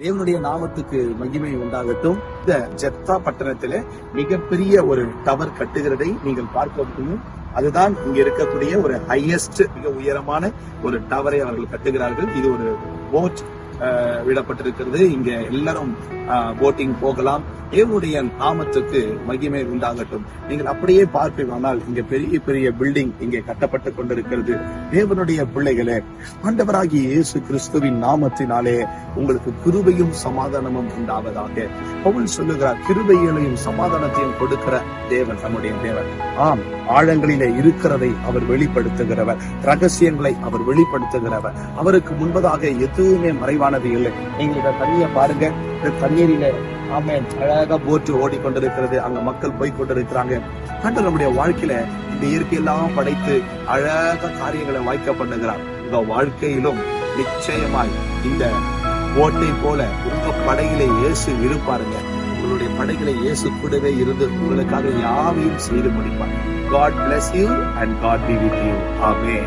தேவனுடைய நாமத்துக்கு மகிமை உண்டாகட்டும். இந்த ஜெப்தா பட்டணத்திலே மிகப்பெரிய ஒரு டவர் கட்டுகிறதை நீங்கள் பார்க்க முடியும். அதுதான் இங்க இருக்கக்கூடிய ஒரு ஹையஸ்ட், மிக உயரமான ஒரு டவரை அவர்கள் கட்டுகிறார்கள். இது ஒரு போட் விடப்பட்டிருக்கிறது. இங்க எல்லாரும் போட்டிங் போகலாம். தேவனுடைய நாமத்துக்கு மகிமை உண்டாகட்டும். நீங்கள் அப்படியே பார்ப்பீங்கன்னால் இங்க பெரிய பெரிய பில்டிங் இங்கே கட்டப்பட்டு கொண்டிருக்கிறது. தேவனுடைய பிள்ளைகளே, ஆண்டவராகிய இயேசு கிறிஸ்துவின் நாமத்தினாலே உங்களுக்கு கிருபையும் சமாதானமும் உண்டாவதாக. பவுல் சொல்லுகிறார், கிருபைகளையும் சமாதானத்தையும் கொடுக்கிற தேவன் நம்முடைய தேவன். ஆம், ஆழங்களிலே இருக்கிறதை அவர் வெளிப்படுத்துகிறவர், ரகசியங்களை அவர் வெளிப்படுத்துகிறவர். அவருக்கு முன்பதாக எதுவுமே மறைவானது இல்லை. நீங்க இந்த தண்ணியை பாருங்க. இந்த தண்ணீரில ஆமென் அழகா போட்டு ஓடிக்கொண்டிருக்கிறது. அங்க மக்கள் போய் கொண்டிருக்கிறாங்க. ஆண்டவர் நம்முடைய வாழ்க்கையில இந்த இயற்கையெல்லாம் படைத்து அழகா காரியங்களை வாய்க்க பண்ணுகிறார். உங்க வாழ்க்கையிலும் நிச்சயமாய் இந்த போட்டை போல உங்க படகிலே இயேசு இருப்பாருங்க. உங்களுடைய படகிலே இயேசு கூடவே இருந்து உங்களுக்காக யாவையும் செய்து முடிப்பார். God bless you and God be with you. Amen.